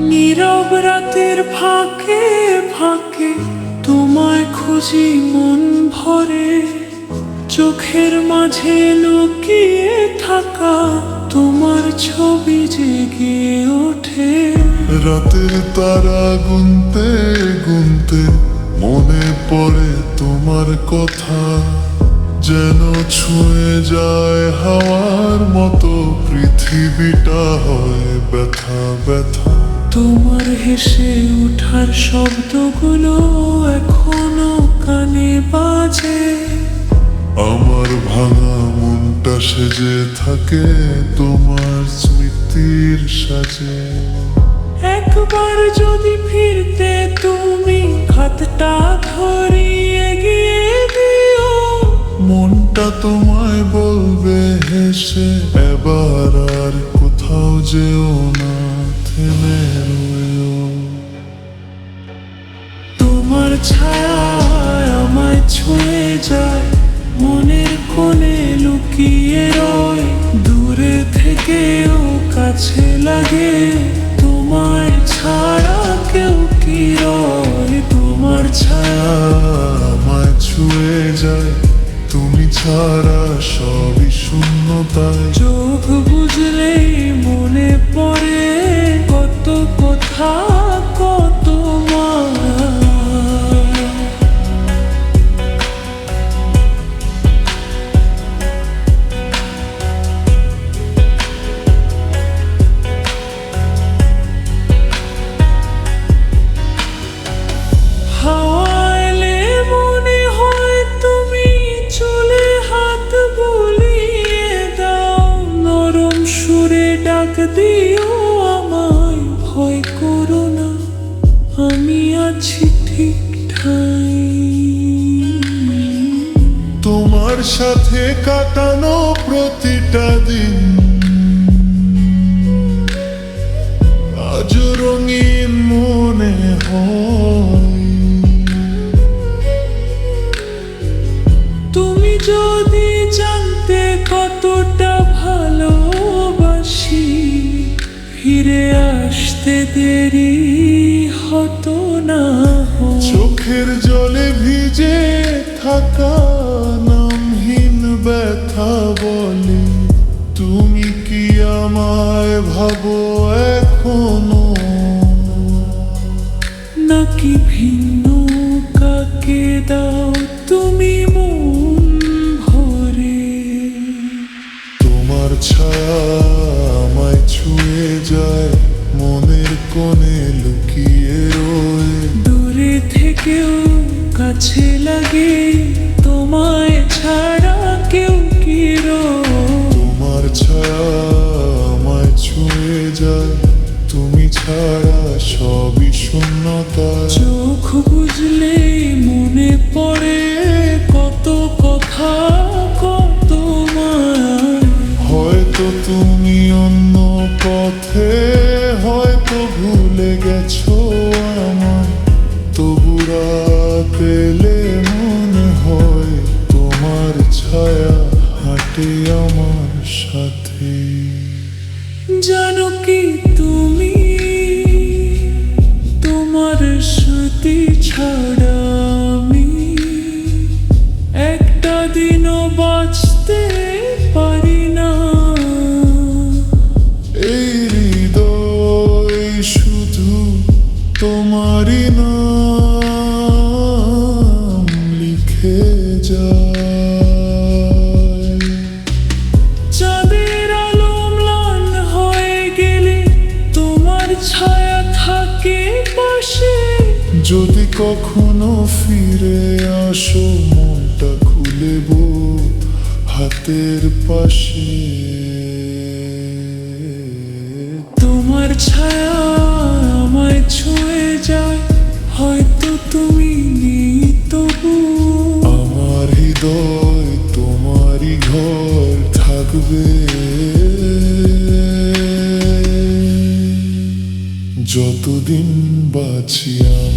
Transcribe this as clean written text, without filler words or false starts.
নীরব রাতের ফাঁকে ফাঁকে তোমায় খুঁজি মন ভরে, চোখের মাঝে লুকিয়ে থাকা তোমার ছবি জেগে ওঠে। রাতের তারা গুনতে গুনতে মনে পড়ে তোমার কথা, যেন ছুঁয়ে যায় হাওয়ার মতো পৃথিবীটা হয় ব্যথা ব্যথা। তোমার হেসে ওঠার শব্দগুলো এখনো কানে বাজে, আমার ভাঙা মনটা সেজে থাকে তোমার স্মৃতির সাজে। একবার যদি ফিরতে তুমি হাতটা ধরিয়ে গিয়ে দিও, মনটা তোমায় বলবে হেসে, এবার আর কোথাও যেও না, থেমে রইও। তোমার ছায়া আমায় ছুঁয়ে যায়, মনের কোণে লুকিয়ে রয়, দূরে থেকেও কাছে লাগে, তোমায় ছাড়া কেউ কি রয়। তোমার ছায়া আমায় ছুঁয়ে যায়, তুমি ছাড়া সবই শূন্যতায়। চোখ বুঝলেই মনে পড়ে কত কথা কত মায়া। হাওয়া এলে মনে হয় তুমি চলে হাত বুলিয়ে দাও, নরম সুরে ডাক দিও আমায়, ভয় করো না আমি আছি ঠিক ঠাই। তোমার সাথে কাটানো প্রতিটা দিন আজ রঙিন মনে হয়। তুমি যদি জানতে কতটা ভালোবাসি, ফিরে আসতে দেরি হতো না। চোখের জলে ভিজে থাকা নামহীন ব্যথা বলে, তুমি কি আমায় ভাবো এখনো, নাকি ভিন্ন কাকে দাও তুমি মন ভরে। তোমার ছায়া আমায় ছুঁয়ে যায়, মনের কোণে লুকিয়ে রয়, দূরে থেকেও কাছে লাগে, তোমায় ছাড়া কেউ কি রয়। তোমার ছায়া আমায় ছুঁয়ে যায়, তুমি ছাড়া সবই শূন্যতা। চোখ বুঝলেই মনে পড়ে কত কথা কত মায়া। হয়তো তুমি অন্য পথে, হয়তো ভুলে গেছো আমায়, তবু রাত এলে মনে হয় তোমার ছায়া হাঁটে আমার সাথে। জানো কি তুমি, তোমার স্মৃতি ছাড়া আমি একটা দিনও বাঁচতে পারি না। এই হৃদয় শুধু তোমারই নাম লিখে যায়। চাঁদের আলো ম্লান হয়ে গেলে তোমার ছায়া থাকে পাশে। যদি কখনো ফিরে আসো, মনটা খুলে হাতের পাশে। তোমার ছায়া আমায় ছুঁয়ে যায়, হয়তো তুমি নেই তবু আমার হৃদয় তোমারই ঘর থাকবে, যতদিন বাঁচি আমি।